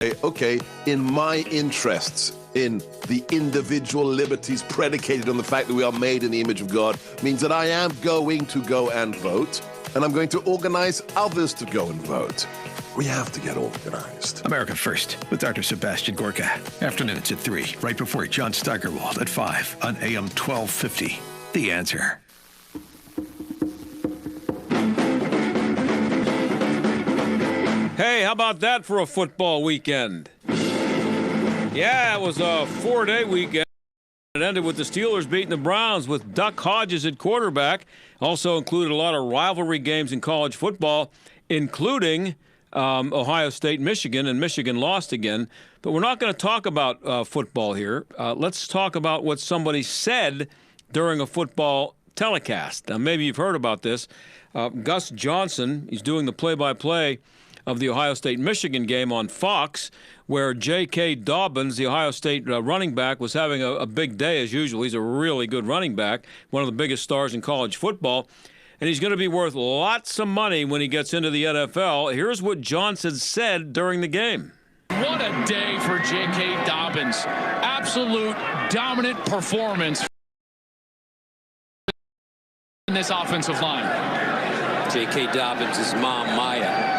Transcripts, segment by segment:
okay, in my interests, in the individual liberties predicated on the fact that we are made in the image of God, means that I am going to go and vote, and I'm going to organize others to go and vote. We have to get organized. America First with Dr. Sebastian Gorka. Afternoons at 3, right before John Steigerwald at 5 on AM 1250. The Answer. Hey, how about that for a football weekend? Yeah, it was a 4-day weekend. It ended with the Steelers beating the Browns with Duck Hodges at quarterback. Also included a lot of rivalry games in college football, including Ohio State, Michigan, and Michigan lost again. But we're not going to talk about football here. Let's talk about what somebody said during a football telecast. Now, maybe you've heard about this. Gus Johnson, he's doing the play-by-play of the Ohio State-Michigan game on Fox, where J.K. Dobbins, the Ohio State running back, was having a big day as usual. He's a really good running back, one of the biggest stars in college football, and he's going to be worth lots of money when he gets into the NFL. Here's what Johnson said during the game. What a day for J.K. Dobbins. Absolute dominant performance in this offensive line. J.K. Dobbins' mom, Maya,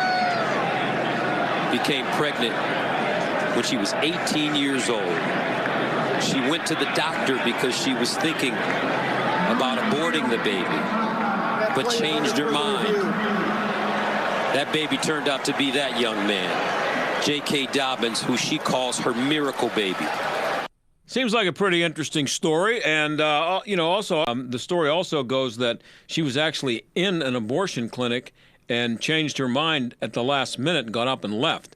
became pregnant when she was 18 years old. She went to the doctor because she was thinking about aborting the baby, but changed her mind. That baby turned out to be that young man, J.K. Dobbins, who she calls her miracle baby. Seems like a pretty interesting story, and also the story also goes that she was actually in an abortion clinic and changed her mind at the last minute and got up and left.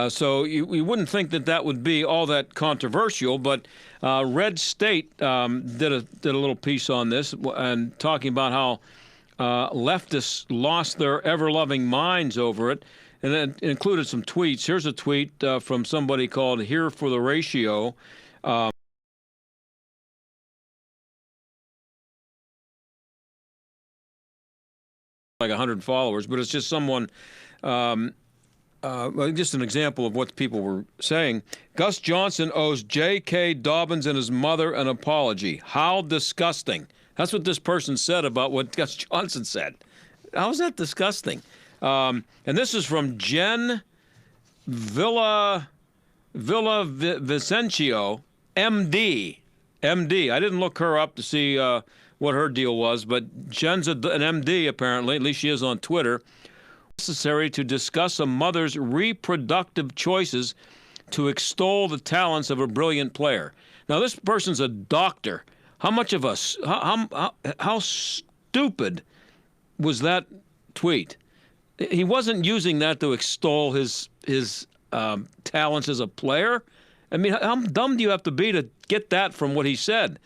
So you wouldn't think that would be all that controversial, but Red State did a little piece on this and talking about how leftists lost their ever-loving minds over it, and it included some tweets. Here's a tweet from somebody called Here for the Ratio. Like 100 followers, but it's just someone, just an example of what people were saying. Gus Johnson owes J.K. Dobbins and his mother an apology. How disgusting. That's what this person said about what Gus Johnson said. How is that disgusting? And this is from Jen Vicencio, MD. MD. I didn't look her up to see what her deal was, but Jen's an MD apparently, at least she is on Twitter. Necessary to discuss a mother's reproductive choices to extol the talents of a brilliant player. Now, this person's a doctor. How much of us, how stupid was that tweet? He wasn't using that to extol his talents as a player. I mean, how dumb do you have to be to get that from what he said?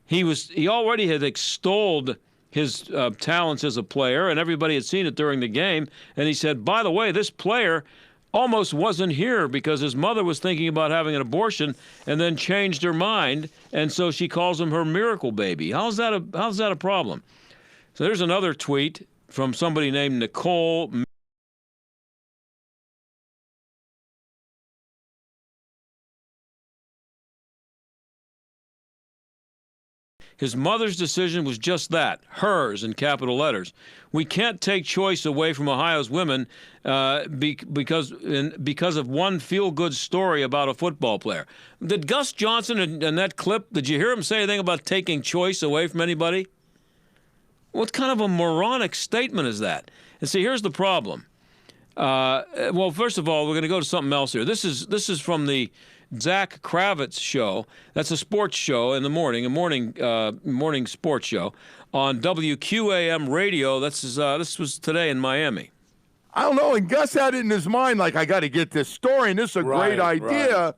He already had extolled his talents as a player, and everybody had seen it during the game. And he said, by the way, this player almost wasn't here because his mother was thinking about having an abortion and then changed her mind, and so she calls him her miracle baby. How's that a problem? So there's another tweet from somebody named Nicole. His mother's decision was just that, hers in capital letters. We can't take choice away from Ohio's women because of one feel-good story about a football player. Did Gus Johnson in that clip, did you hear him say anything about taking choice away from anybody? What kind of a moronic statement is that? And see, here's the problem. Well, first of all, we're going to go to something else here. This is from the Zach Kravitz show. That's a sports show in the morning, a morning sports show on WQAM radio. This was today in Miami. I don't know, and Gus had it in his mind like, I got to get this story, and this is a great idea. Right.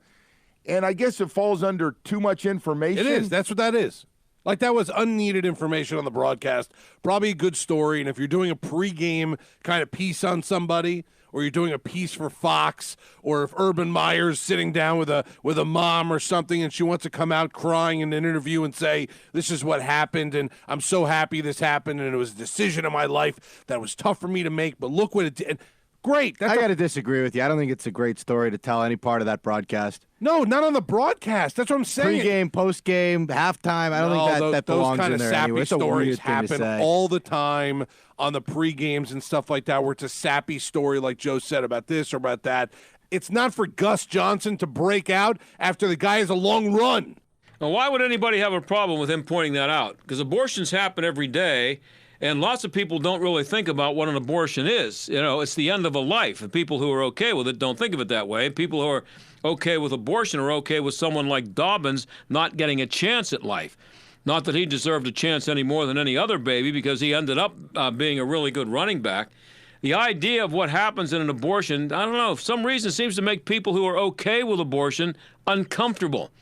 And I guess it falls under too much information. It is. That's what that is. Like, that was unneeded information on the broadcast. Probably a good story, and if you're doing a pregame kind of piece on somebody, or you're doing a piece for Fox, or if Urban Meyer's sitting down with a mom or something and she wants to come out crying in an interview and say, this is what happened, and I'm so happy this happened, and it was a decision of my life that was tough for me to make, but look what it did. Great. I got to disagree with you. I don't think it's a great story to tell any part of that broadcast. No, not on the broadcast. That's what I'm saying. Pre-game, post-game, halftime. I don't think that belongs in there anyway. It's a weird thing to say. All the time on the pre-games and stuff like that, where it's a sappy story like Joe said about this or about that. It's not for Gus Johnson to break out after the guy has a long run. Now, why would anybody have a problem with him pointing that out? Because abortions happen every day. And lots of people don't really think about what an abortion is. You know, it's the end of a life. And people who are okay with it don't think of it that way. People who are okay with abortion are okay with someone like Dobbins not getting a chance at life. Not that he deserved a chance any more than any other baby, because he ended up being a really good running back. The idea of what happens in an abortion, I don't know, for some reason seems to make people who are okay with abortion uncomfortable.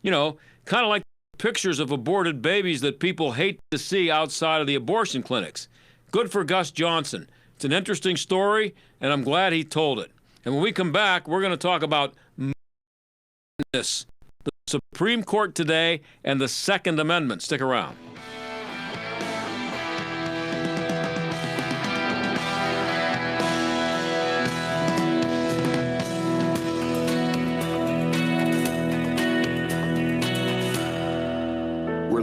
You know, kind of like pictures of aborted babies that people hate to see outside of the abortion clinics. Good for Gus Johnson. It's an interesting story, and I'm glad he told it. And when we come back, we're going to talk about this, the Supreme Court today and the Second Amendment. Stick around.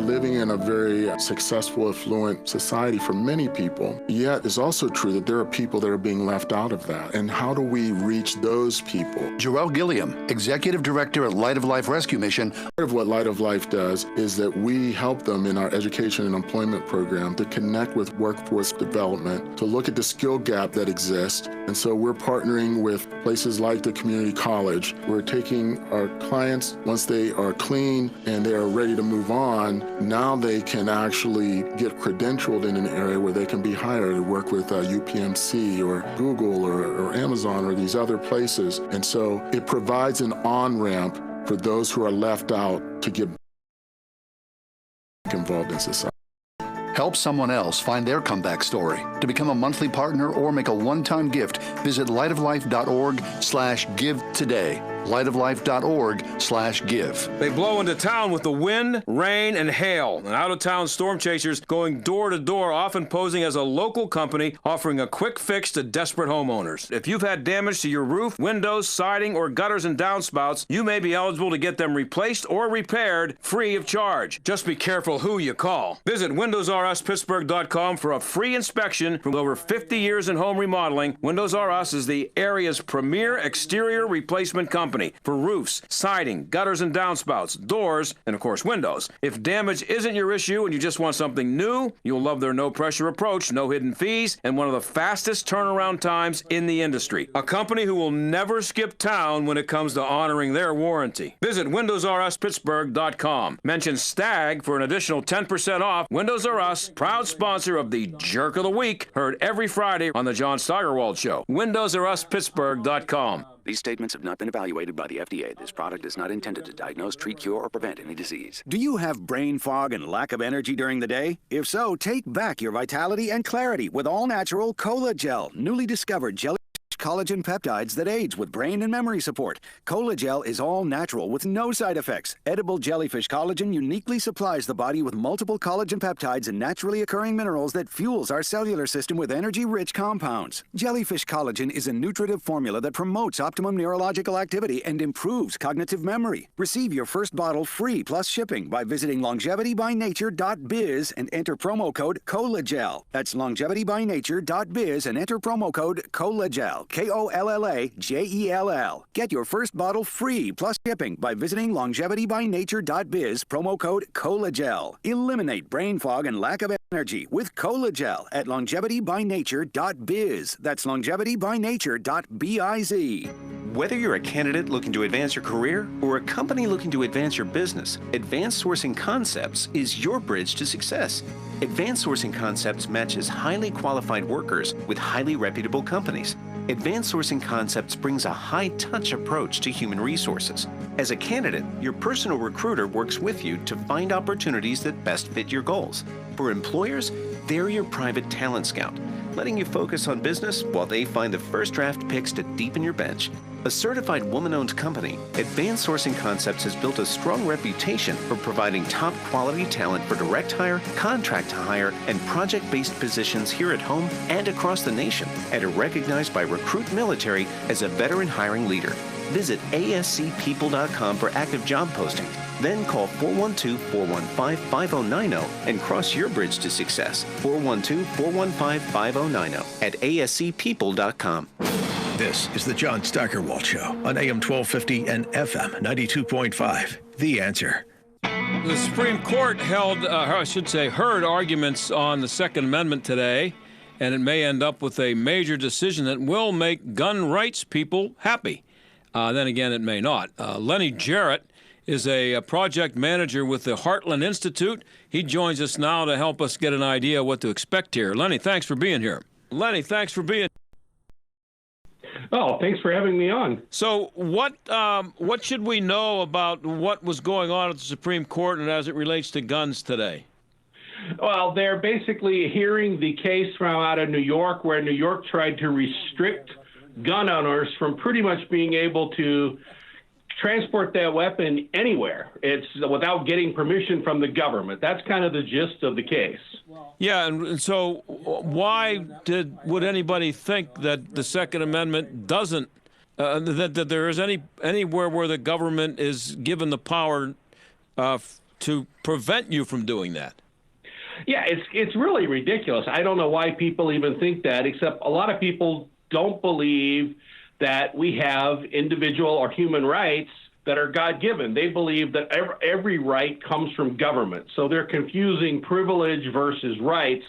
Living in a very successful, affluent society for many people. Yet it's also true that there are people that are being left out of that. And how do we reach those people? Joelle Gilliam, Executive Director at Light of Life Rescue Mission. Part of what Light of Life does is that we help them in our education and employment program to connect with workforce development, to look at the skill gap that exists. And so we're partnering with places like the community college. We're taking our clients, once they are clean and they are ready to move on, now they can actually get credentialed in an area where they can be hired to work with UPMC or Google or Amazon or these other places. And so it provides an on-ramp for those who are left out to get involved in society. Help someone else find their comeback story. To become a monthly partner or make a one-time gift, visit lightoflife.org/give today. lightoflife.org/give. They blow into town with the wind, rain, and hail. And out-of-town storm chasers going door to door, often posing as a local company offering a quick fix to desperate homeowners. If you've had damage to your roof, windows, siding, or gutters and downspouts, you may be eligible to get them replaced or repaired free of charge. Just be careful who you call. Visit WindowsRUsPittsburgh.com for a free inspection. From over 50 years in home remodeling, Windows R Us is the area's premier exterior replacement company for roofs, siding, gutters and downspouts, doors, and of course windows. If damage isn't your issue and you just want something new, you'll love their no-pressure approach, no hidden fees, and one of the fastest turnaround times in the industry. A company who will never skip town when it comes to honoring their warranty. Visit WindowsRUsPittsburgh.com. Mention STAG for an additional 10% off. Windows R Us, proud sponsor of the Jerk of the Week, heard every Friday on the John Steigerwald Show. WindowsRUsPittsburgh.com. These statements have not been evaluated by the FDA. This product is not intended to diagnose, treat, cure, or prevent any disease. Do you have brain fog and lack of energy during the day? If so, take back your vitality and clarity with all-natural Cola Gel, newly discovered jelly collagen peptides that aids with brain and memory support. Cola Gel is all natural with no side effects. Edible jellyfish collagen uniquely supplies the body with multiple collagen peptides and naturally occurring minerals that fuels our cellular system with energy-rich compounds. Jellyfish collagen is a nutritive formula that promotes optimum neurological activity and improves cognitive memory. Receive your first bottle free plus shipping by visiting longevitybynature.biz and enter promo code COLAGEL. That's longevitybynature.biz and enter promo code COLAGEL. KOLLAGEL. Get your first bottle free plus shipping by visiting longevitybynature.biz, promo code COLAGEL. Eliminate brain fog and lack of energy with Colagel at longevitybynature.biz. That's longevitybynature.biz. Whether you're a candidate looking to advance your career or a company looking to advance your business, Advanced Sourcing Concepts is your bridge to success. Advanced Sourcing Concepts matches highly qualified workers with highly reputable companies. Advanced Sourcing Concepts brings a high-touch approach to human resources. As a candidate, your personal recruiter works with you to find opportunities that best fit your goals. For employers, they're your private talent scout. letting you focus on business while they find the first draft picks to deepen your bench. A certified woman-owned company, Advanced Sourcing Concepts has built a strong reputation for providing top-quality talent for direct hire, contract to hire, and project-based positions here at home and across the nation, and are recognized by Recruit Military as a veteran hiring leader. Visit ascpeople.com for active job postings. Then call 412-415-5090 and cross your bridge to success. 412-415-5090 at ascpeople.com. This is the John Steigerwald Show on AM 1250 and FM 92.5. The Answer. The Supreme Court heard arguments on the Second Amendment today, and it may end up with a major decision that will make gun rights people happy. Then again, it may not. Lennie Jarratt is a project manager with the Heartland Institute. He joins us now to help us get an idea of what to expect here. Lennie, thanks for being here. Lennie, thanks for being here. Oh, thanks for having me on. So what should we know about what was going on at the Supreme Court and as it relates to guns today? Well, they're basically hearing the case from out of New York, where New York tried to restrict gun owners from pretty much being able to transport that weapon anywhere. It's without getting permission from the government. That's kind of the gist of the case. Yeah, and so why would anybody think that the Second Amendment doesn't, that there is anywhere where the government is given the power to prevent you from doing that? Yeah, it's really ridiculous. I don't know why people even think that, except a lot of people don't believe that we have individual or human rights that are God-given. They believe that every right comes from government. So they're confusing privilege versus rights,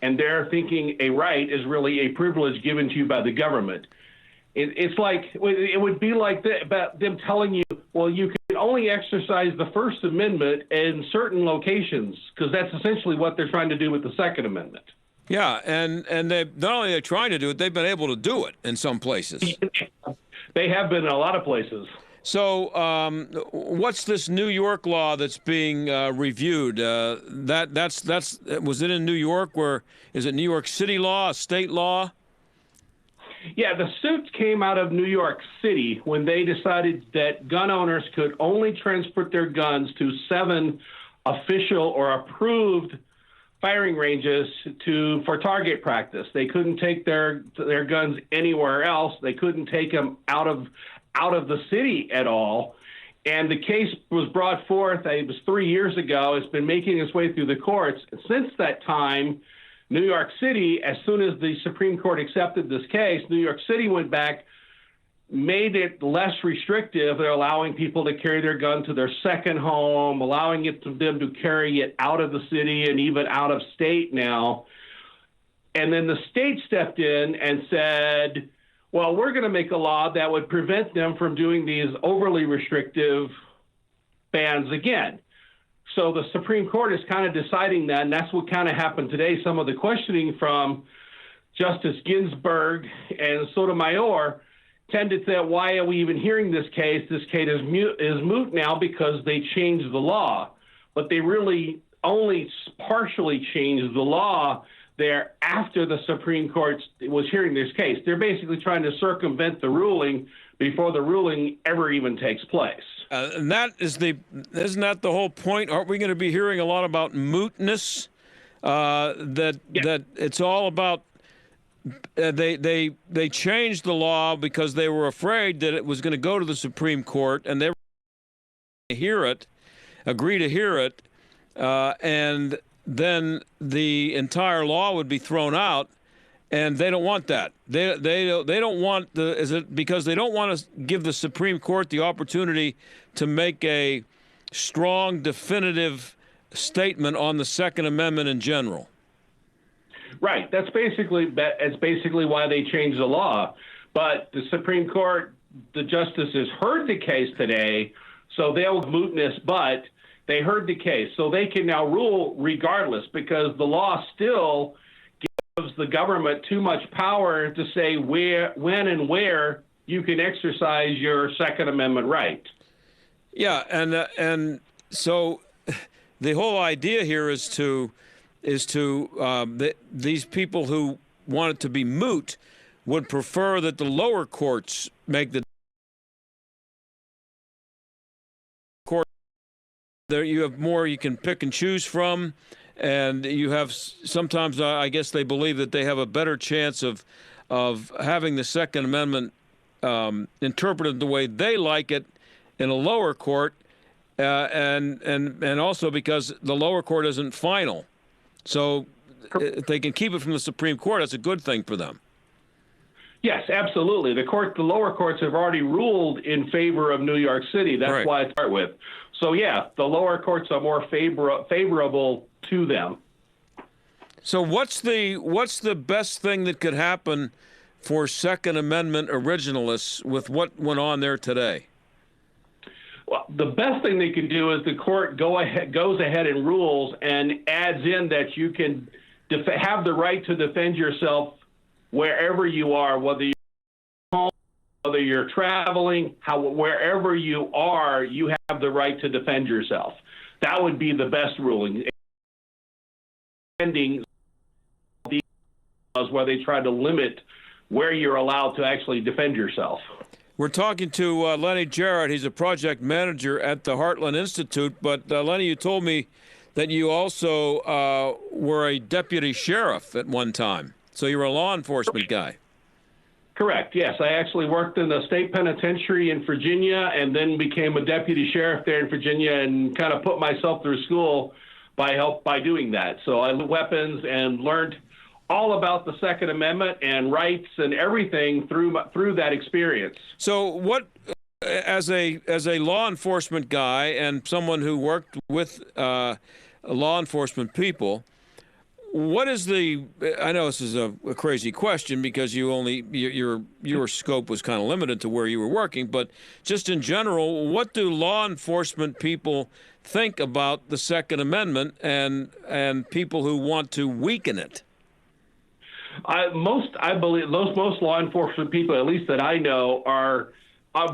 and they're thinking a right is really a privilege given to you by the government. It's like, it would be like about them telling you, well, you can only exercise the First Amendment in certain locations, because that's essentially what they're trying to do with the Second Amendment. Yeah, and they not only are they trying to do it, they've been able to do it in some places. They have been in a lot of places. So what's this New York law that's being reviewed? Was it in New York? Is it New York City law, a state law? Yeah, the suit came out of New York City when they decided that gun owners could only transport their guns to 7 official or approved firing ranges for target practice. They couldn't take their guns anywhere else. They couldn't take them out of the city at all. And the case was brought forth, it was 3 years ago. It's been making its way through the courts. Since that time, New York City, as soon as the Supreme Court accepted this case, New York City went back, made it less restrictive. They're allowing people to carry their gun to their second home, allowing them to carry it out of the city and even out of state now. And then the state stepped in and said, well, we're going to make a law that would prevent them from doing these overly restrictive bans again. So the Supreme Court is kind of deciding that, and that's what kind of happened today. Some of the questioning from Justice Ginsburg and Sotomayor tended to, why are we even hearing this case? This case is moot now because they changed the law. But they really only partially changed the law there after the Supreme Court was hearing this case. They're basically trying to circumvent the ruling before the ruling ever even takes place. And isn't that the whole point? Aren't we going to be hearing a lot about mootness? That it's all about they changed the law because they were afraid that it was going to go to the Supreme Court, and they were going to agree to hear it, and then the entire law would be thrown out, and they don't want that. They don't want because they don't want to give the Supreme Court the opportunity to make a strong, definitive statement on the Second Amendment in general. Right. That's basically why they changed the law. But the Supreme Court, the justices heard the case today, so they'll mootness, but they heard the case. So they can now rule regardless, because the law still gives the government too much power to say when and where you can exercise your Second Amendment right. Yeah, and so the whole idea here is to these people who want it to be moot would prefer that the lower courts make the court. There you have more you can pick and choose from, and you have sometimes I guess they believe that they have a better chance of having the Second Amendment interpreted the way they like it in a lower court, and also because the lower court isn't final. So if they can keep it from the Supreme Court, that's a good thing for them. Yes, absolutely. The lower courts have already ruled in favor of New York City. That's why I start with. So yeah, the lower courts are more favorable to them. So what's the best thing that could happen for Second Amendment originalists with what went on there today? Well, the best thing they can do is the court goes ahead and rules and adds in that you can have the right to defend yourself wherever you are, whether you're home, whether you're traveling, wherever you are, you have the right to defend yourself. That would be the best ruling. Ending these laws where they try to limit where you're allowed to actually defend yourself. We're talking to Lennie Jarratt. He's a project manager at the Heartland Institute. But Lennie, you told me that you also were a deputy sheriff at one time. So you were a law enforcement guy. Correct, yes. I actually worked in the state penitentiary in Virginia and then became a deputy sheriff there in Virginia and kind of put myself through school by doing that. So I learned weapons and learned all about the Second Amendment and rights and everything through that experience. So what, as a law enforcement guy and someone who worked with law enforcement people, what is I know this is a crazy question because your scope was kind of limited to where you were working, but just in general, what do law enforcement people think about the Second Amendment and people who want to weaken it? I believe most law enforcement people, at least that I know, are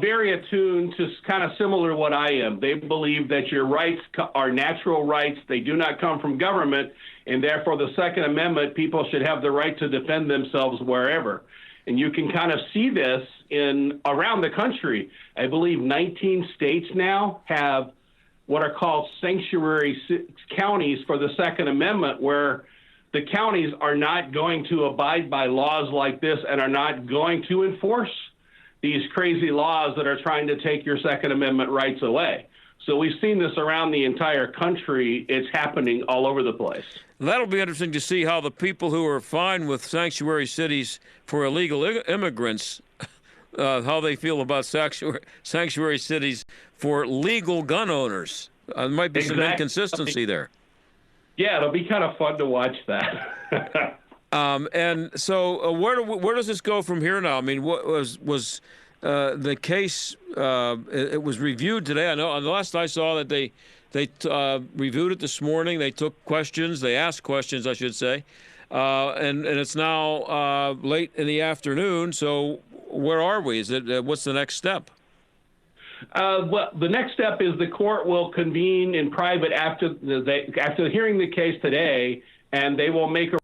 very attuned to kind of similar to what I am. They believe that your rights are natural rights. They do not come from government, and therefore the Second Amendment, people should have the right to defend themselves wherever. And you can kind of see this around the country. I believe 19 states now have what are called sanctuary counties for the Second Amendment, where the counties are not going to abide by laws like this and are not going to enforce these crazy laws that are trying to take your Second Amendment rights away. So we've seen this around the entire country. It's happening all over the place. That'll be interesting to see how the people who are fine with sanctuary cities for illegal immigrants, how they feel about sanctuary cities for legal gun owners. There might be some inconsistency there. Yeah, it'll be kind of fun to watch that. And so where does this go from here now? I mean, what was the case? It was reviewed today. I know the last I saw that they reviewed it this morning. They took questions. They asked questions, I should say. And it's now late in the afternoon. So where are we? What's the next step? Well, the next step is the court will convene in private after hearing the case today, and they will make a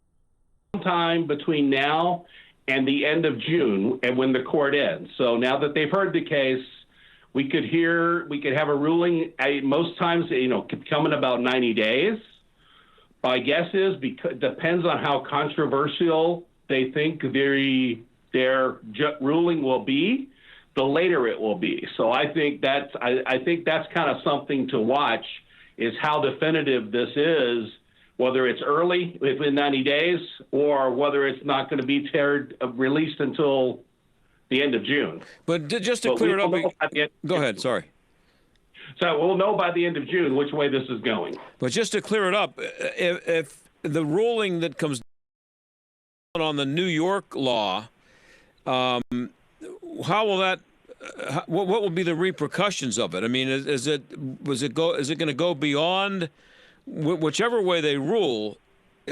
time between now and the end of June, and when the court ends. So now that they've heard the case, we could have a ruling. Most times, could come in about 90 days. My guess is depends on how controversial they think their ruling will be, the later it will be. So I think that's kind of something to watch, is how definitive this is, whether it's early within 90 days or whether it's not going to be released until the end of June. But just to clear it up, go ahead. Sorry. So we'll know by the end of June which way this is going. But just to clear it up, if the ruling that comes on the New York law, how will that? What will be the repercussions of it? I mean, is it going to go beyond whichever way they rule?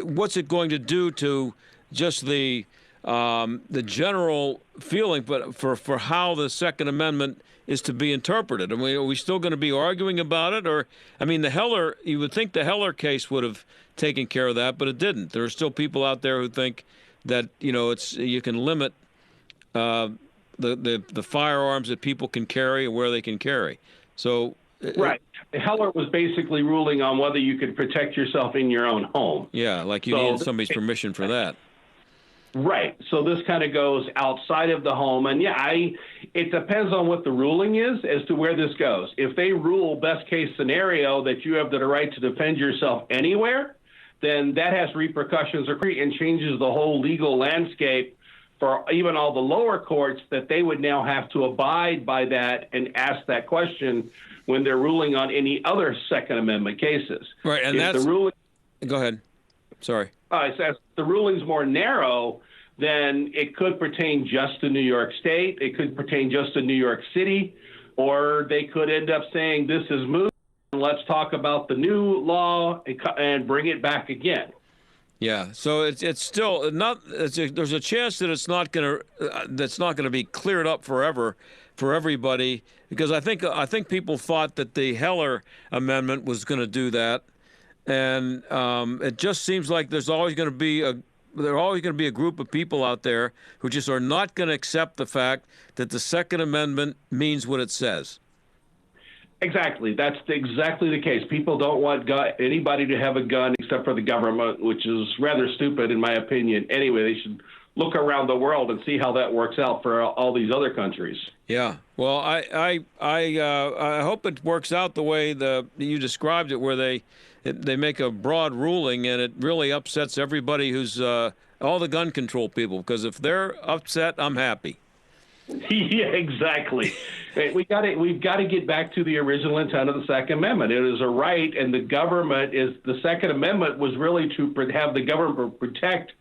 What's it going to do to just the general feeling, but for how the Second Amendment is to be interpreted? I mean, are we still going to be arguing about it? Or, I mean, you would think the Heller case would have taken care of that, but it didn't. There are still people out there who think that you can limit the firearms that people can carry and where they can carry. So right. Heller was basically ruling on whether you could protect yourself in your own home. Yeah, like you needed somebody's permission for that. Right. So this kind of goes outside of the home. And it depends on what the ruling is as to where this goes. If they rule best case scenario that you have the right to defend yourself anywhere, then that has repercussions and changes the whole legal landscape for even all the lower courts, that they would now have to abide by that and ask that question when they're ruling on any other Second Amendment cases. Right. And if go ahead. Sorry. It says the ruling's more narrow, then it could pertain just to New York State. It could pertain just to New York City, or they could end up saying this is moot. Let's talk about the new law and bring it back again. Yeah. So it's still not. There's a chance that it's not going to be cleared up forever for everybody, because I think people thought that the Heller Amendment was going to do that. And it just seems like there's always going to be a group of people out there who just are not going to accept the fact that the Second Amendment means what it says. Exactly. That's exactly the case. People don't want anybody to have a gun except for the government, which is rather stupid in my opinion. Anyway, they should look around the world and see how that works out for all these other countries. Yeah. Well, I hope it works out the way you described it, where they make a broad ruling, and it really upsets everybody who's all the gun control people, because if they're upset, I'm happy. Yeah, exactly. We've got to get back to the original intent of the Second Amendment. It is a right, and the Second Amendment was really to have the government protect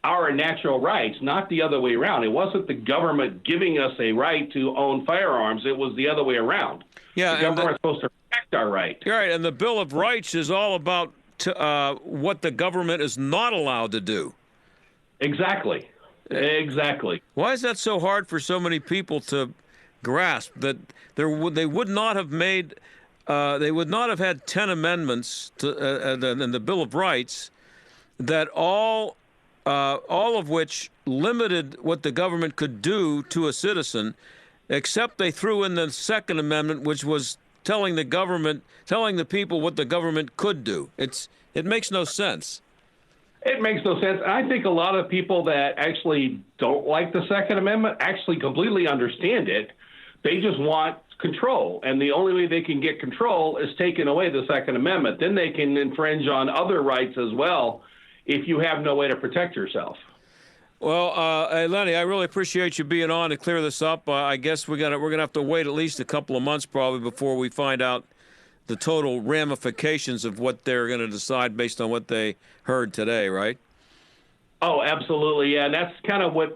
our natural rights, not the other way around. It wasn't the government giving us a right to own firearms. It was the other way around. Yeah, the government's supposed to protect our right. Right, and the Bill of Rights is all about what the government is not allowed to do. Exactly. Why is that so hard for so many people to grasp? That they would not have had 10 amendments in the Bill of Rights that all of which limited what the government could do to a citizen, except they threw in the Second Amendment, which was telling the people what the government could do. It makes no sense. It makes no sense. I think a lot of people that actually don't like the Second Amendment actually completely understand it. They just want control, and the only way they can get control is taking away the Second Amendment. Then they can infringe on other rights as well if you have no way to protect yourself. Well, hey, Lennie, I really appreciate you being on to clear this up. I guess we're gonna have to wait at least a couple of months probably before we find out the total ramifications of what they're going to decide based on what they heard today, right? Oh, absolutely, yeah. And that's kind of the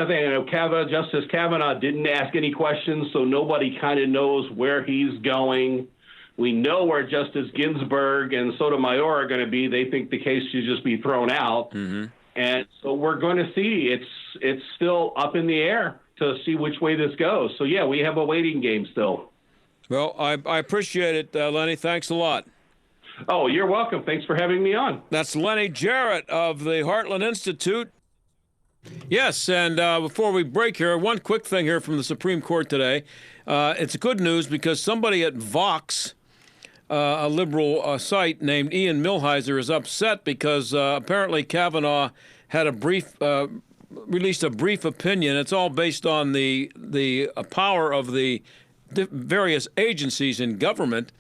thing. Justice Kavanaugh didn't ask any questions, so nobody kind of knows where he's going. We know where Justice Ginsburg and Sotomayor are going to be. They think the case should just be thrown out. Mm-hmm. And so we're going to see. It's still up in the air to see which way this goes. So, yeah, we have a waiting game still. Well, I appreciate it, Lennie. Thanks a lot. Oh, you're welcome. Thanks for having me on. That's Lennie Jarratt of the Heartland Institute. Yes, and before we break here, one quick thing here from the Supreme Court today. It's good news because somebody at Vox, a liberal site named Ian Millhiser, is upset because apparently Kavanaugh had released a brief opinion. It's all based on the power of the various agencies in government.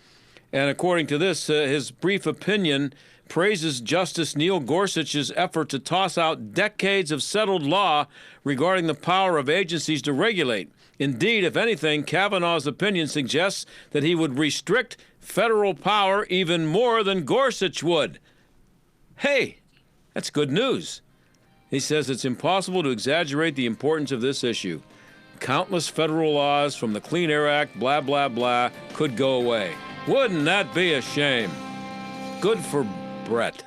And according to this, his brief opinion praises Justice Neil Gorsuch's effort to toss out decades of settled law regarding the power of agencies to regulate. Indeed, if anything, Kavanaugh's opinion suggests that he would restrict federal power even more than Gorsuch would. Hey, that's good news. He says it's impossible to exaggerate the importance of this issue. Countless federal laws from the Clean Air Act, blah, blah, blah, could go away. Wouldn't that be a shame? Good for Brett.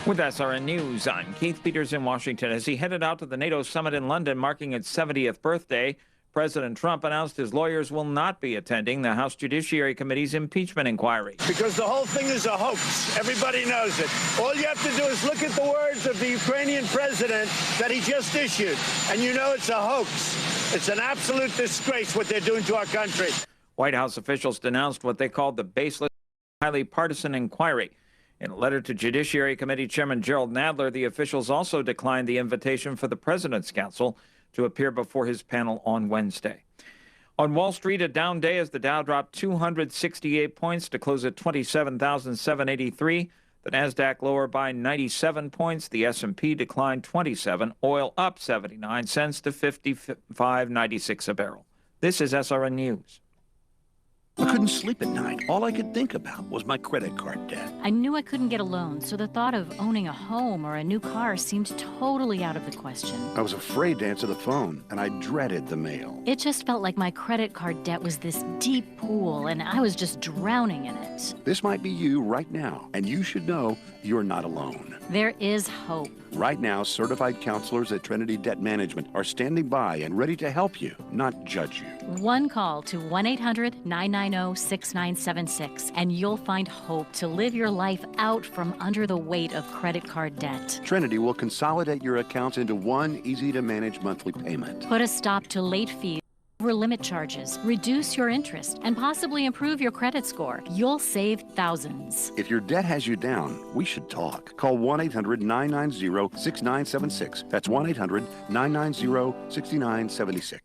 With SRN News, I'm Keith Peters in Washington. As he headed out to the NATO summit in London marking its 70th birthday, President Trump announced his lawyers will not be attending the House Judiciary Committee's impeachment inquiry. Because the whole thing is a hoax. Everybody knows it. All you have to do is look at the words of the Ukrainian president that he just issued, and you know it's a hoax. It's an absolute disgrace what they're doing to our country. White House officials denounced what they called the baseless, highly partisan inquiry. In a letter to Judiciary Committee Chairman Gerald Nadler, the officials also declined the invitation for the President's Counsel to appear before his panel on Wednesday. On Wall Street, a down day as the Dow dropped 268 points to close at 27,783. The Nasdaq lower by 97 points. The S&P declined 27. Oil up 79 cents to $55.96 a barrel. This is SRN News. I couldn't sleep at night. All I could think about was my credit card debt. I knew I couldn't get a loan, so the thought of owning a home or a new car seemed totally out of the question. I was afraid to answer the phone, and I dreaded the mail. It just felt like my credit card debt was this deep pool, and I was just drowning in it. This might be you right now, and you should know you're not alone. There is hope. Right now, certified counselors at Trinity Debt Management are standing by and ready to help you, not judge you. One call to 1-800-990-6976, and you'll find hope to live your life out from under the weight of credit card debt. Trinity will consolidate your accounts into one easy-to-manage monthly payment. Put a stop to late fees, over limit charges, reduce your interest, and possibly improve your credit score. You'll save thousands. If your debt has you down, we should talk. Call 1-800-990-6976. That's 1-800-990-6976.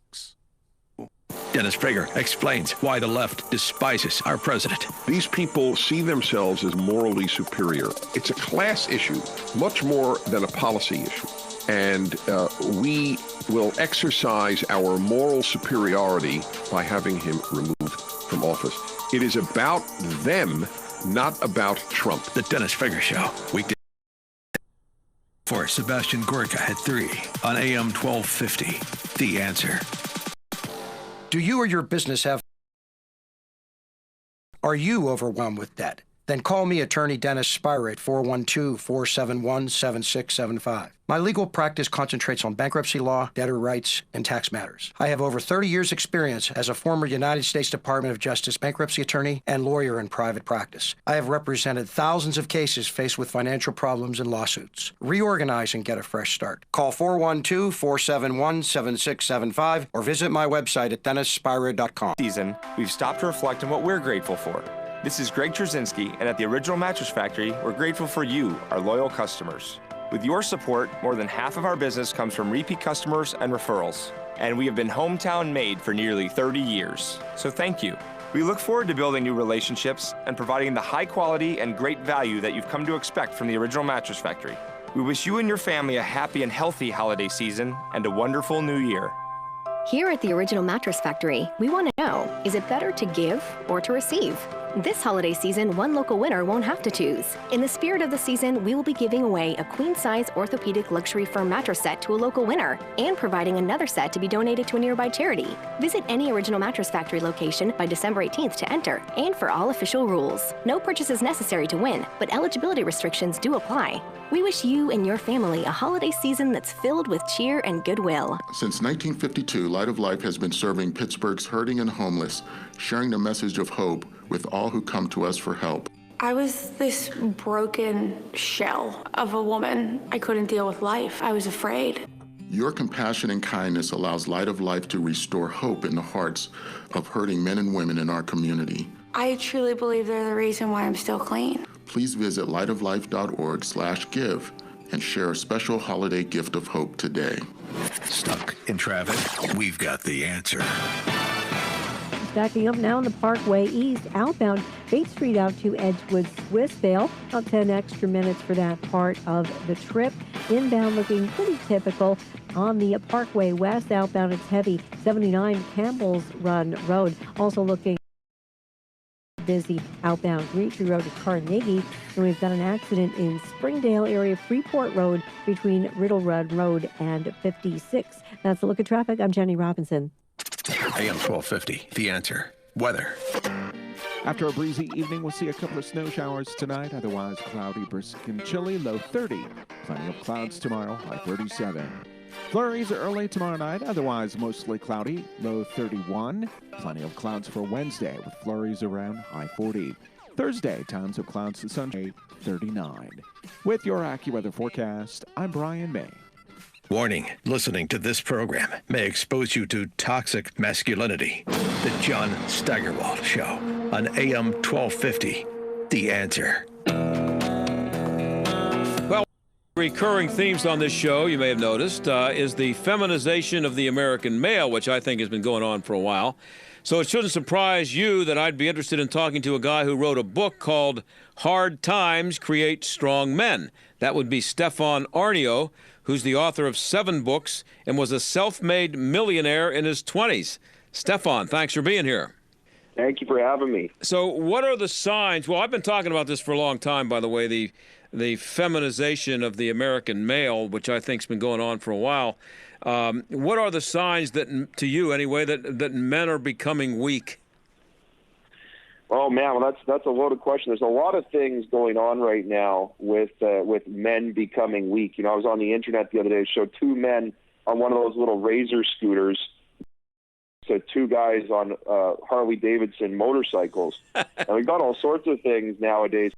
Dennis Prager explains why the left despises our president. These people see themselves as morally superior. It's a class issue, much more than a policy issue. And we will exercise our moral superiority by having him removed from office. It is about them, not about Trump. The Dennis Prager Show, weekday for Sebastian Gorka at 3 on AM 1250. The Answer. Do you or your business Are you overwhelmed with debt? Then call me, Attorney Dennis Spira, at 412-471-7675. My legal practice concentrates on bankruptcy law, debtor rights, and tax matters. I have over 30 years' experience as a former United States Department of Justice bankruptcy attorney and lawyer in private practice. I have represented thousands of cases faced with financial problems and lawsuits. Reorganize and get a fresh start. Call 412-471-7675 or visit my website at DennisSpira.com. We've stopped to reflect on what we're grateful for. This is Greg Trzynski, and at the Original Mattress Factory, we're grateful for you, our loyal customers. With your support, more than half of our business comes from repeat customers and referrals. And we have been hometown made for nearly 30 years. So thank you. We look forward to building new relationships and providing the high quality and great value that you've come to expect from the Original Mattress Factory. We wish you and your family a happy and healthy holiday season and a wonderful new year. Here at the Original Mattress Factory, we want to know, is it better to give or to receive? This holiday season, one local winner won't have to choose. In the spirit of the season, we will be giving away a queen-size orthopedic luxury firm mattress set to a local winner and providing another set to be donated to a nearby charity. Visit any Original Mattress Factory location by December 18th to enter and for all official rules. No purchase is necessary to win, but eligibility restrictions do apply. We wish you and your family a holiday season that's filled with cheer and goodwill. Since 1952, Light of Life has been serving Pittsburgh's hurting and homeless, sharing the message of hope with all who come to us for help. I was this broken shell of a woman. I couldn't deal with life. I was afraid. Your compassion and kindness allows Light of Life to restore hope in the hearts of hurting men and women in our community. I truly believe they're the reason why I'm still clean. Please visit lightoflife.org/give and share a special holiday gift of hope today. Stuck in traffic? We've got the answer. Backing up now in the Parkway East, outbound 8th Street out to Edgewood Swissvale. About 10 extra minutes for that part of the trip. Inbound looking pretty typical. On the Parkway West, outbound it's heavy. 79 Campbell's Run Road. Also looking busy outbound Green Tree Road to Carnegie. And we've got an accident in Springdale area, Freeport Road between Riddle Run Road and 56. That's a look at traffic. I'm Jenny Robinson. AM 1250, The Answer. Weather. After a breezy evening, we'll see a couple of snow showers tonight. Otherwise, cloudy, brisk, and chilly. Low 30. Plenty of clouds tomorrow, high 37. Flurries early tomorrow night, otherwise mostly cloudy, low 31. Plenty of clouds for Wednesday with flurries around high 40. Thursday, times of clouds to sunshine, 39. With your AccuWeather forecast, I'm Brian May. Warning, listening to this program may expose you to toxic masculinity. The John Steigerwald Show on AM 1250. The Answer. Well, recurring themes on this show, you may have noticed, is the feminization of the American male, which I think has been going on for a while. So it shouldn't surprise you that I'd be interested in talking to a guy who wrote a book called Hard Times Create Strong Men. That would be Stefan Aarnio, who's the author of 7 books and was a self-made millionaire in his 20s. Stefan, thanks for being here. Thank you for having me. So what are the signs? Well, I've been talking about this for a long time, by the way, the feminization of the American male, which I think's been going on for a while. What are the signs that, to you anyway, that men are becoming weak? Oh man, well that's a loaded question. There's a lot of things going on right now with men becoming weak. You know, I was on the internet the other day. It showed 2 men on one of those little Razor scooters. So 2 guys on Harley Davidson motorcycles, and we've got all sorts of things nowadays.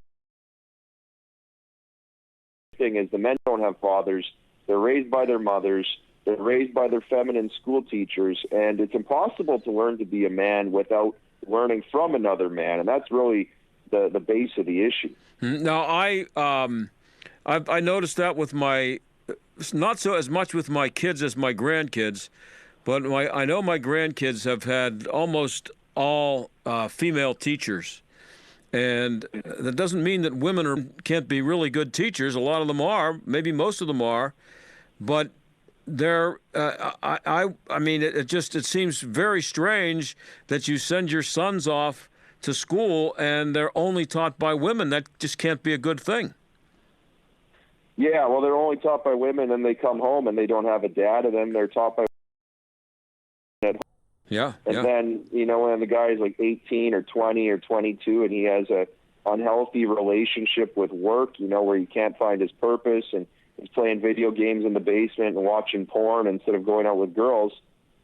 The thing is, the men don't have fathers. They're raised by their mothers. They're raised by their feminine school teachers, and it's impossible to learn to be a man without learning from another man, and that's really the base of the issue. Now, I noticed that with my, not so as much with my kids as my grandkids, but I know my grandkids have had almost all female teachers, and that doesn't mean that women can't be really good teachers. A lot of them are, maybe most of them are, but they're, I mean, it seems very strange that you send your sons off to school and they're only taught by women. That just can't be a good thing. Yeah, well, they're only taught by women, and they come home and they don't have a dad, and then they're taught by at home. Yeah, and then, you know, when the guy's like 18 or 20 or 22 and he has a unhealthy relationship with work, you know, where he can't find his purpose and he's playing video games in the basement and watching porn instead of going out with girls,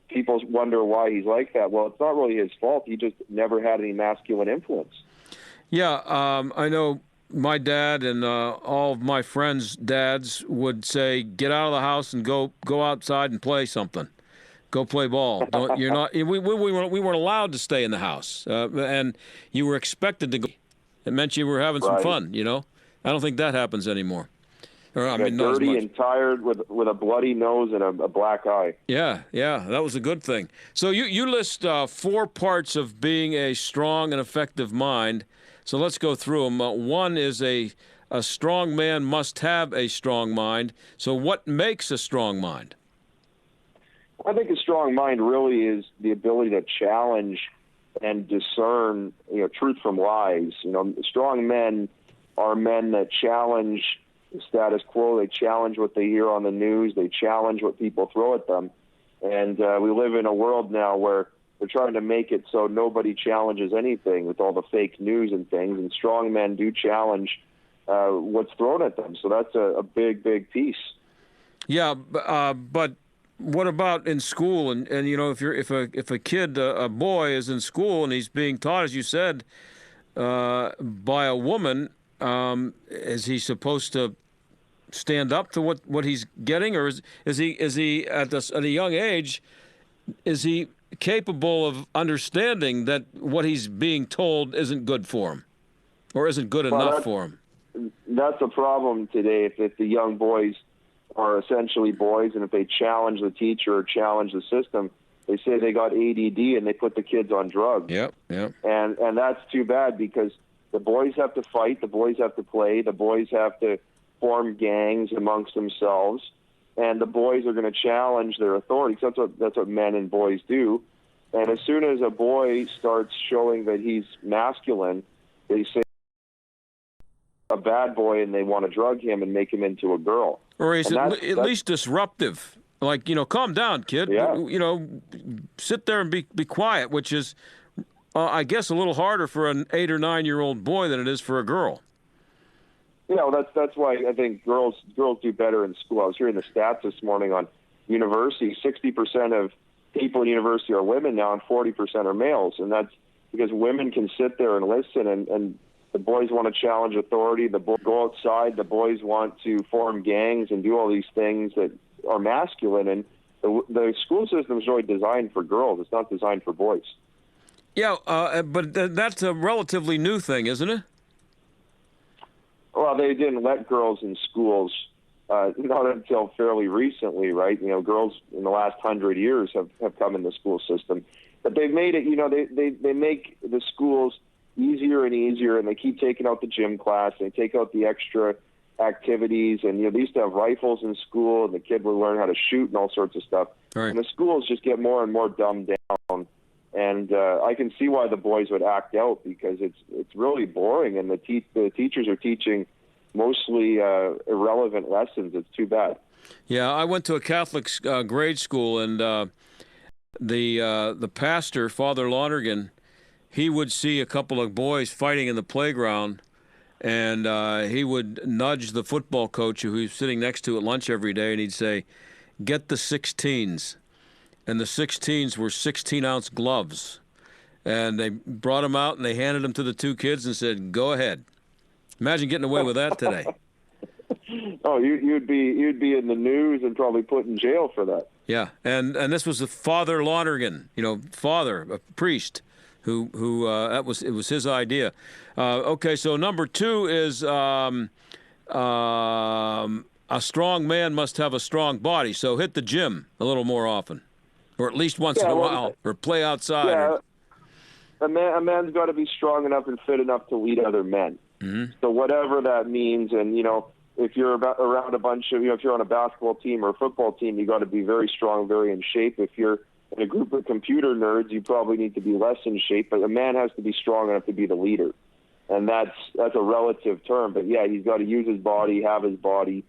people wonder why he's like that. Well, it's not really his fault. He just never had any masculine influence. Yeah, I know my dad and all of my friends' dads would say, get out of the house and go outside and play something. Go play ball. You're not. We weren't allowed to stay in the house, and you were expected to go. It meant you were having some fun. You know, I don't think that happens anymore. Or, I mean, not dirty and tired with a bloody nose and a black eye. Yeah, that was a good thing. So you list 4 parts of being a strong and effective mind. So let's go through them. One is a strong man must have a strong mind. So what makes a strong mind? I think a strong mind really is the ability to challenge and discern, you know, truth from lies. You know, strong men are men that challenge the status quo. They challenge what they hear on the news. They challenge what people throw at them. And we live in a world now where they're trying to make it so nobody challenges anything with all the fake news and things. And strong men do challenge what's thrown at them. So that's a big, big piece. Yeah, but what about in school? And you know, if a kid, a boy, is in school and he's being taught, as you said, by a woman, is he supposed to stand up to what he's getting, or is he at a young age, is he capable of understanding that what he's being told isn't good for him, or isn't good enough for him? That's a problem today. If the young boys are essentially boys, and if they challenge the teacher or challenge the system, they say they got ADD and they put the kids on drugs. Yep. And that's too bad, because the boys have to fight, the boys have to play, the boys have to form gangs amongst themselves, and the boys are going to challenge their authority. That's what men and boys do. And as soon as a boy starts showing that he's masculine, they say a bad boy, and they want to drug him and make him into a girl. Or he's at least disruptive. Like, you know, calm down, kid. Yeah. You know, sit there and be quiet, which is, I guess, a little harder for an 8 or 9-year-old boy than it is for a girl. You know, that's why I think girls do better in school. I was hearing the stats this morning on university. 60% of people in university are women now, and 40% are males, and that's because women can sit there and listen, and the boys want to challenge authority. The boys go outside. The boys want to form gangs and do all these things that are masculine. And the school system is really designed for girls. It's not designed for boys. Yeah, but that's a relatively new thing, isn't it? Well, they didn't let girls in schools not until fairly recently, right? You know, girls in the last 100 years have come in the school system. But they've made it, you know, they make the schools easier and easier, and they keep taking out the gym class, and they take out the extra activities, and, you know, they used to have rifles in school, and the kid would learn how to shoot and all sorts of stuff. Right. And the schools just get more and more dumbed down. And I can see why the boys would act out, because it's really boring, and the teachers are teaching mostly irrelevant lessons. It's too bad. Yeah, I went to a Catholic grade school, and the pastor, Father Lonergan, he would see a couple of boys fighting in the playground, and he would nudge the football coach who he was sitting next to at lunch every day, and he'd say, "Get the 16s." And the 16s were 16-ounce gloves. And they brought them out, and they handed them to the two kids and said, "Go ahead." Imagine getting away with that today. Oh, you'd be in the news and probably put in jail for that. Yeah, and this was the Father Lonergan, you know, father, a priest, who it was his idea. Okay, so number 2 is a strong man must have a strong body. So hit the gym a little more often, or at least once in a while, or play outside. Yeah, a man's got to be strong enough and fit enough to lead other men. Mm-hmm. So whatever that means, and, you know, if you're around a bunch of, you know, if you're on a basketball team or a football team, you got to be very strong, very in shape. If you're in a group of computer nerds, you probably need to be less in shape. But a man has to be strong enough to be the leader, and that's a relative term. But yeah, he's got to use his body, have his body,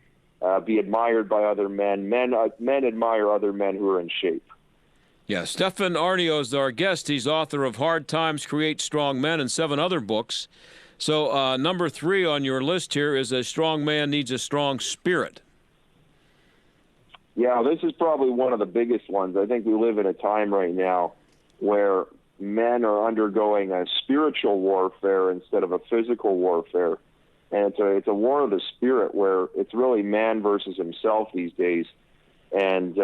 be admired by other men. Men admire other men who are in shape. Yeah, Stefan Aarnio is our guest. He's author of Hard Times Create Strong Men and 7 other books. So number 3 on your list here is a strong man needs a strong spirit. Yeah, this is probably one of the biggest ones. I think we live in a time right now where men are undergoing a spiritual warfare instead of a physical warfare. And it's a war of the spirit, where it's really man versus himself these days. And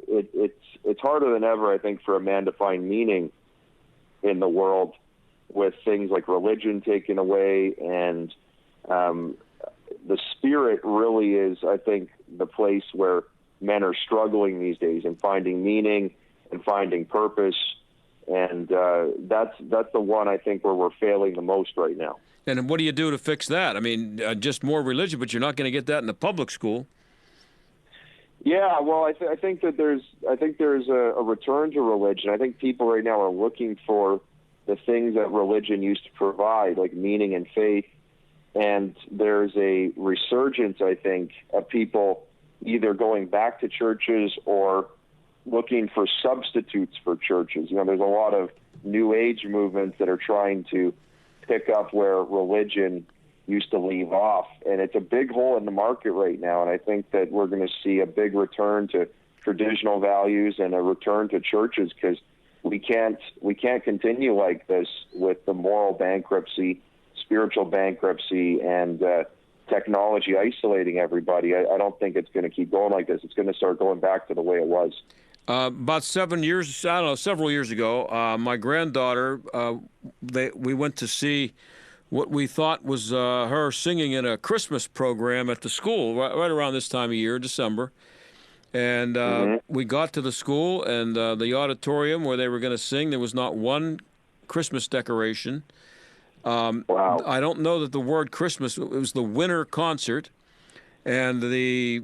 it's harder than ever, I think, for a man to find meaning in the world, with things like religion taken away, and the spirit really is, I think, the place where men are struggling these days and finding meaning and finding purpose, and that's the one, I think, where we're failing the most right now. And what do you do to fix that? I mean, just more religion, but you're not going to get that in the public school. Yeah, well, I think that there's a return to religion. I think people right now are looking for the things that religion used to provide, like meaning and faith. And there's a resurgence, I think, of people either going back to churches or looking for substitutes for churches. You know, there's a lot of New Age movements that are trying to pick up where religion used to leave off. And it's a big hole in the market right now. And I think that we're going to see a big return to traditional values and a return to churches, because we can't continue like this with the moral bankruptcy, spiritual bankruptcy, and technology isolating everybody. I don't think it's going to keep going like this. It's going to start going back to the way it was. About several years ago, my granddaughter, we went to see what we thought was her singing in a Christmas program at the school right around this time of year, December. And we got to the school, and the auditorium where they were going to sing, there was not one Christmas decoration. Wow. I don't know that the word Christmas, it was the winter concert, and the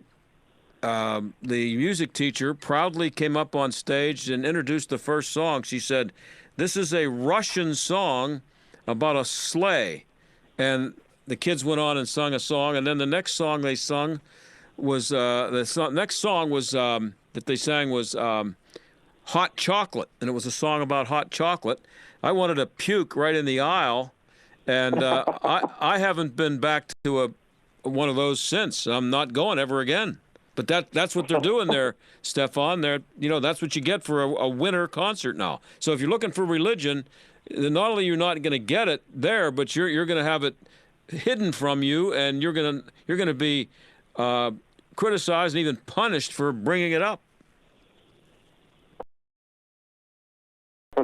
music teacher proudly came up on stage and introduced the first song. She said, "This is a Russian song about a sleigh." And the kids went on and sung a song, and then the next song they sung was next song was that they sang was Hot Chocolate, and it was a song about hot chocolate. I wanted to puke right in the aisle, and I haven't been back to one of those since. I'm not going ever again. But that's what they're doing there, Stefan. That's what you get for a winter concert now. So if you're looking for religion, then not only you're not going to get it there, but you're going to have it hidden from you, and you're going to be criticized and even punished for bringing it up.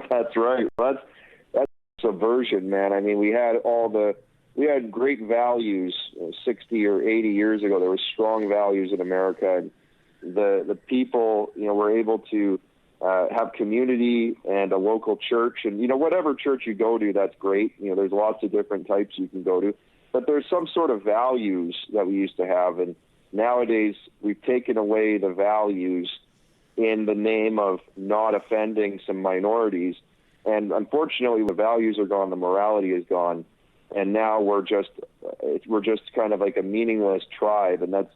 That's right. That's subversion, man. I mean, we had great values 60 or 80 years ago. There were strong values in America. And the people, were able to have community and a local church. And, whatever church you go to, that's great. There's lots of different types you can go to. But there's some sort of values that we used to have. And nowadays, we've taken away the values in the name of not offending some minorities. And unfortunately, the values are gone, the morality is gone. And now we're just kind of like a meaningless tribe. And that's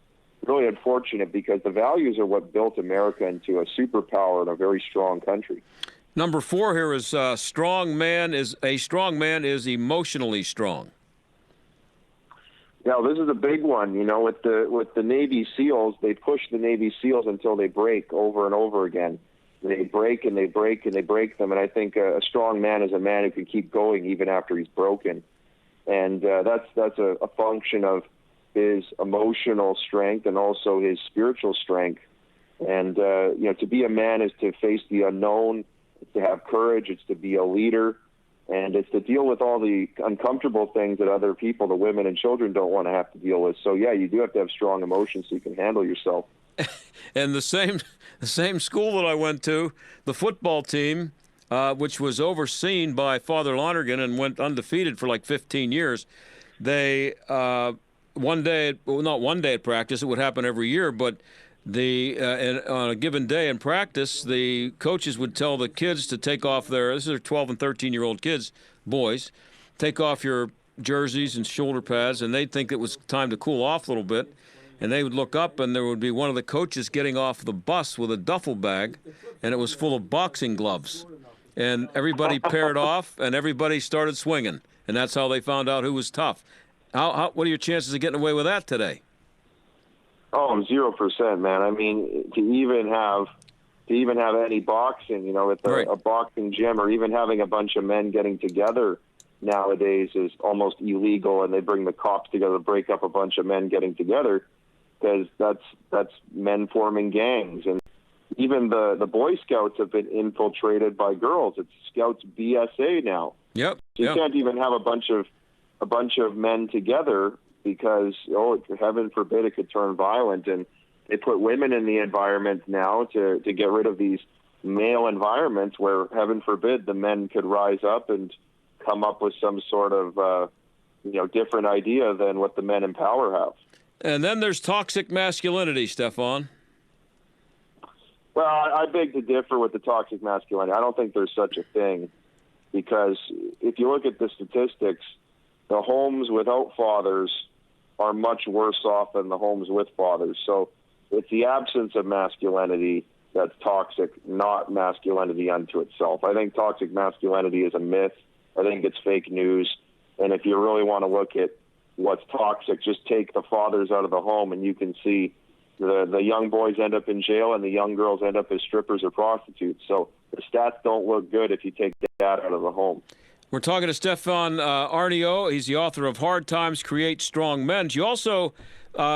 really unfortunate, because the values are what built America into a superpower and a very strong country. Number 4 here is a strong man is emotionally strong. Yeah, this is a big one. With the Navy SEALs, they push the Navy SEAls until they break over and over again. They break and they break and they break them. And I think a strong man is a man who can keep going even after he's broken. And that's a function of his emotional strength and also his spiritual strength. And to be a man is to face the unknown, it's to have courage, it's to be a leader. And it's to deal with all the uncomfortable things that other people, the women and children, don't want to have to deal with. So, yeah, you do have to have strong emotions so you can handle yourself. And the same school that I went to, the football team, which was overseen by Father Lonergan and went undefeated for like 15 years, they not one day at practice, it would happen every year, but on a given day in practice, the coaches would tell the kids to take off this are 12 and 13-year-old kids, boys, take off your jerseys and shoulder pads, and they'd think it was time to cool off a little bit. And they would look up, and there would be one of the coaches getting off the bus with a duffel bag, and it was full of boxing gloves. And everybody paired off, and everybody started swinging. And that's how they found out who was tough. What are your chances of getting away with that today? Oh, 0%, man. I mean, to even have any boxing, at a boxing gym, or even having a bunch of men getting together nowadays is almost illegal, and they bring the cops together to break up a bunch of men getting together, because that's men forming gangs. And even the Boy Scouts have been infiltrated by girls. It's Scouts BSA now. Yep. So you can't even have a bunch of men together, because heaven forbid it could turn violent. And they put women in the environment now to get rid of these male environments where, heaven forbid, the men could rise up and come up with some sort of different idea than what the men in power have. And then there's toxic masculinity, Stefan. Well, I beg to differ with the toxic masculinity. I don't think there's such a thing, because if you look at the statistics, the homes without fathers are much worse off than the homes with fathers. So it's the absence of masculinity that's toxic, not masculinity unto itself. I think toxic masculinity is a myth. I think it's fake news. And if you really want to look at what's toxic, just take the fathers out of the home, and you can see the young boys end up in jail and the young girls end up as strippers or prostitutes. So the stats don't look good if you take that out of the home. We're talking to Stefan Aarnio. He's the author of Hard Times Create Strong Men. You also,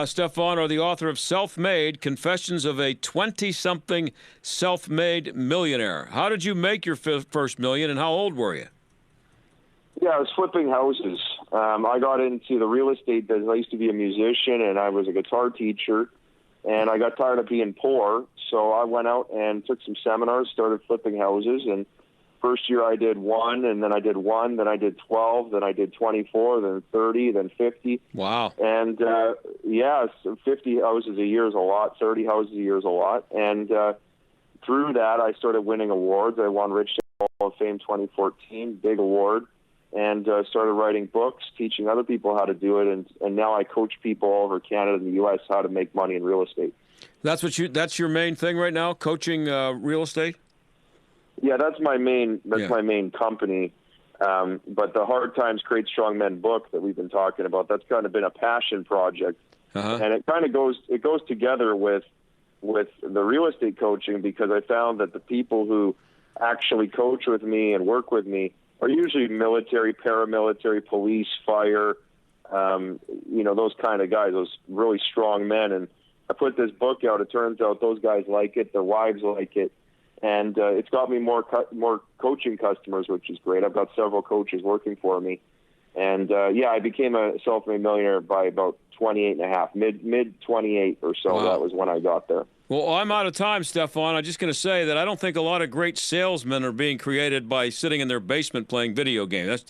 Stefan, are the author of Self-Made, Confessions of a 20-something Self-Made Millionaire. How did you make your first million, and how old were you? Yeah, I was flipping houses. I got into the real estate business. I used to be a musician, and I was a guitar teacher, and I got tired of being poor, so I went out and took some seminars, started flipping houses, and first year I did 1, and then I did 1, then I did 12, then I did 24, then 30, then 50. Wow. And, so 50 houses a year is a lot, 30 houses a year is a lot. And through that, I started winning awards. I won Rich Hall of Fame 2014, big award, and started writing books, teaching other people how to do it. And now I coach people all over Canada and the U.S. how to make money in real estate. That's your main thing right now, coaching real estate? Yeah, that's my main company. But the Hard Times Create Strong Men book that we've been talking about, that's kind of been a passion project And it kind of goes together with the real estate coaching, because I found that the people who actually coach with me and work with me are usually military, paramilitary, police, fire, those kind of guys, those really strong men. And I put this book out. It turns out those guys like it. Their wives like it. And it's got me more coaching customers, which is great. I've got several coaches working for me. And, I became a self-made millionaire by about 28 and a half, mid 28 or so. Wow. That was when I got there. Well, I'm out of time, Stefan. I'm just going to say that I don't think a lot of great salesmen are being created by sitting in their basement playing video games.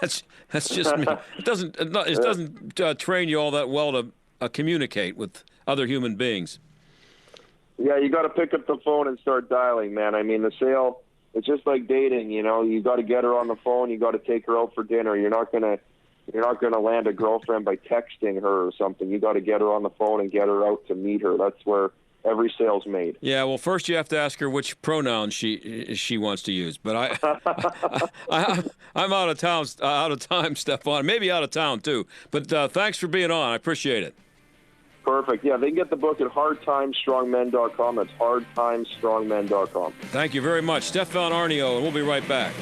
That's just me. It doesn't train you all that well to communicate with other human beings. Yeah, you got to pick up the phone and start dialing, man. I mean, the sale, it's just like dating, you got to get her on the phone. You got to take her out for dinner. You're not going to land a girlfriend by texting her or something. You got to get her on the phone and get her out to meet her. That's where every sale's made. Yeah, well, first you have to ask her which pronoun she wants to use. But I'm out of time, Stefan. Maybe out of town too. But thanks for being on. I appreciate it. Perfect. Yeah, they can get the book at hardtimestrongmen.com. That's hardtimestrongmen.com. Thank you very much, Stefan Aarnio, and we'll be right back.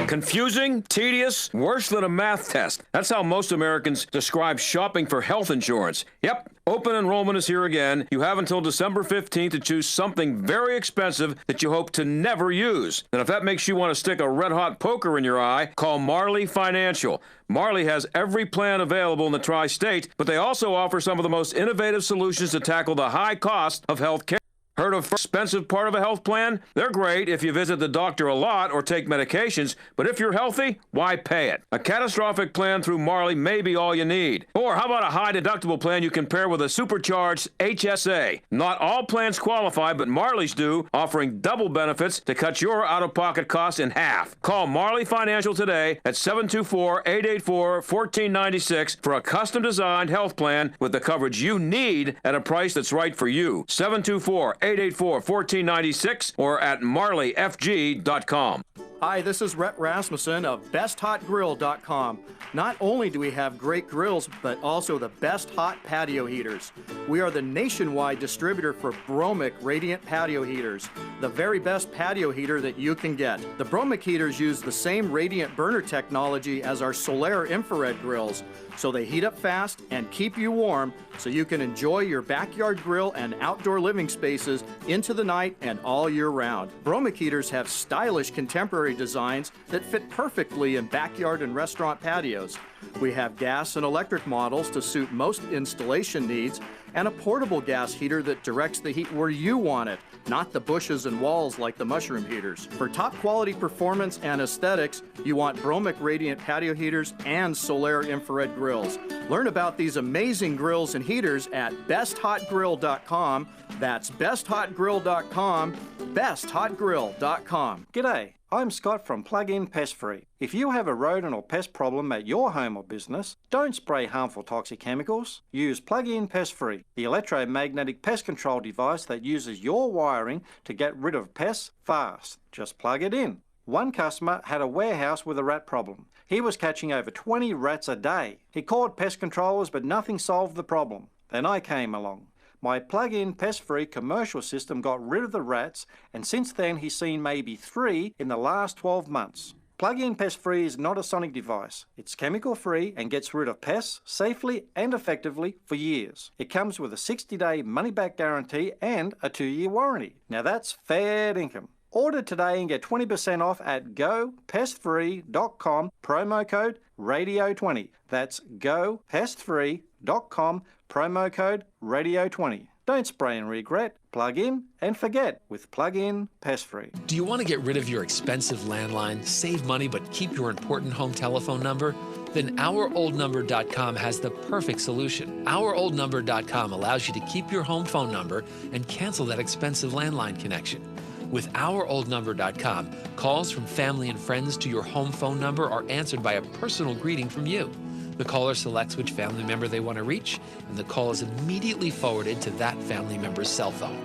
Confusing, tedious, worse than a math test. That's how most Americans describe shopping for health insurance. Yep, open enrollment is here again. You have until December 15th to choose something very expensive that you hope to never use. And if that makes you want to stick a red-hot poker in your eye, call Marley Financial. Marley has every plan available in the tri-state, but they also offer some of the most innovative solutions to tackle the high cost of health care. Heard of expensive part of a health plan? They're great if you visit the doctor a lot or take medications, but if you're healthy, why pay it? A catastrophic plan through Marley may be all you need. Or how about a high deductible plan you can pair with a supercharged HSA? Not all plans qualify, but Marley's do, offering double benefits to cut your out-of-pocket costs in half. Call Marley Financial today at 724-884-1496 for a custom-designed health plan with the coverage you need at a price that's right for you. 724-884-1496 or at marleyfg.com. Hi, this is Rhett Rasmussen of BestHotGrill.com. Not only do we have great grills, but also the best hot patio heaters. We are the nationwide distributor for Bromic Radiant Patio Heaters, the very best patio heater that you can get. The Bromic heaters use the same radiant burner technology as our Solaire infrared grills, so they heat up fast and keep you warm so you can enjoy your backyard grill and outdoor living spaces into the night and all year round. Bromic heaters have stylish contemporary designs that fit perfectly in backyard and restaurant patios. We have gas and electric models to suit most installation needs, and a portable gas heater that directs the heat where you want it, not the bushes and walls like the mushroom heaters. For top quality performance and aesthetics, you want Bromic Radiant patio heaters and Solaire infrared grills. Learn about these amazing grills and heaters at BestHotGrill.com. That's BestHotGrill.com, BestHotGrill.com. G'day, I'm Scott from Plug-in Pest Free. If you have a rodent or pest problem at your home or business, don't spray harmful toxic chemicals. Use Plug-in Pest Free, the electromagnetic pest control device that uses your wiring to get rid of pests fast. Just plug it in. One customer had a warehouse with a rat problem. He was catching over 20 rats a day. He called pest controllers, but nothing solved the problem. Then I came along. My plug-in pest-free commercial system got rid of the rats, and since then he's seen maybe 3 in the last 12 months. Plug-in pest-free is not a sonic device. It's chemical-free and gets rid of pests safely and effectively for years. It comes with a 60-day money-back guarantee and a 2-year warranty. Now that's fair income. Order today and get 20% off at gopestfree.com, promo code radio20. That's gopestfree.com, promo code radio20. Don't spray and regret. Plug in and forget with Plug-in Pest Free. Do you want to get rid of your expensive landline, save money, but keep your important home telephone number? Then OurOldNumber.com has the perfect solution. OurOldNumber.com allows you to keep your home phone number and cancel that expensive landline connection. With OurOldNumber.com, calls from family and friends to your home phone number are answered by a personal greeting from you. The caller selects which family member they want to reach, and the call is immediately forwarded to that family member's cell phone.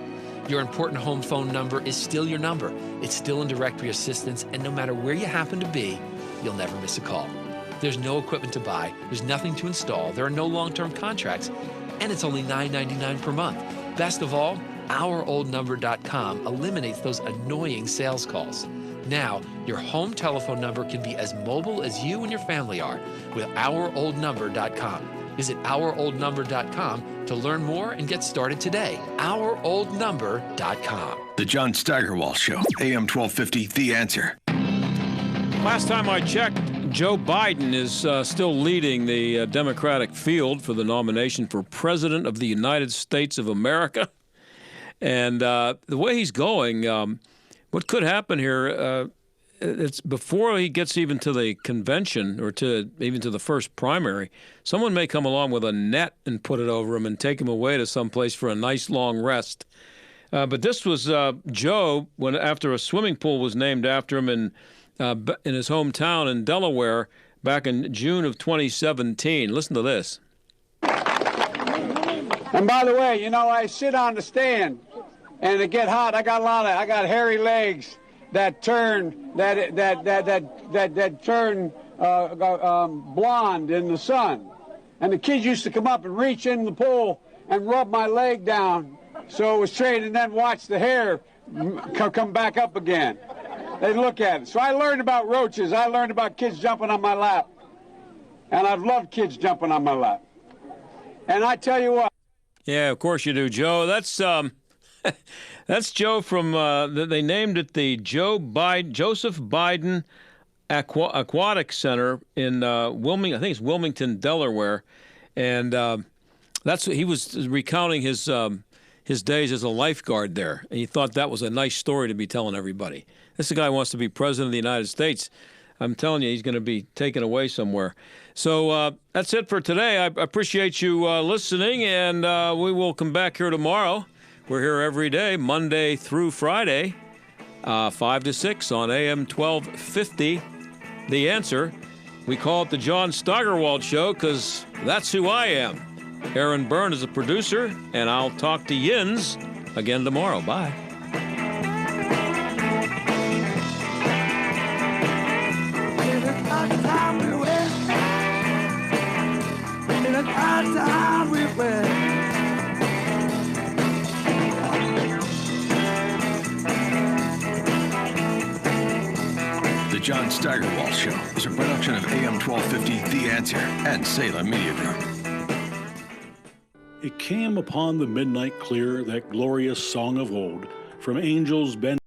Your important home phone number is still your number. It's still in directory assistance, and no matter where you happen to be, you'll never miss a call. There's no equipment to buy, there's nothing to install, there are no long-term contracts, and it's only $9.99 per month. Best of all, OurOldNumber.com eliminates those annoying sales calls. Now, your home telephone number can be as mobile as you and your family are with OurOldNumber.com. Visit OurOldNumber.com to learn more and get started today. OurOldNumber.com. The John Steigerwald Show, AM 1250, The Answer. Last time I checked, Joe Biden is still leading the Democratic field for the nomination for President of the United States of America. And the way he's going, what could happen here, it's before he gets even to the convention or even to the first primary, someone may come along with a net and put it over him and take him away to someplace for a nice long rest. But this was Joe after a swimming pool was named after him in his hometown in Delaware back in June of 2017. Listen to this. And by the way, you know, I sit on the stand and it get hot. I got hairy legs that turn blonde in the sun. And the kids used to come up and reach in the pool and rub my leg down so it was straight, and then watch the hair come back up again. They look at it. So I learned about roaches. I learned about kids jumping on my lap. And I've loved kids jumping on my lap. And I tell you what. Yeah, of course you do, Joe. That's that's Joe from, they named it the Joseph Biden Aquatic Center in Wilmington, I think it's Wilmington, Delaware. And he was recounting his days as a lifeguard there. And he thought that was a nice story to be telling everybody. This guy wants to be president of the United States. I'm telling you, he's going to be taken away somewhere. So that's it for today. I appreciate you listening, and we will come back here tomorrow. We're here every day, Monday through Friday, 5 to 6 on AM 1250. The Answer. We call it the John Steigerwald Show because that's who I am. Aaron Byrne is a producer, and I'll talk to Yins again tomorrow. Bye. The John Steigerwald Show is a production of AM 1250, The Answer, and Salem Media Group. It came upon the midnight clear, that glorious song of old, from angels bent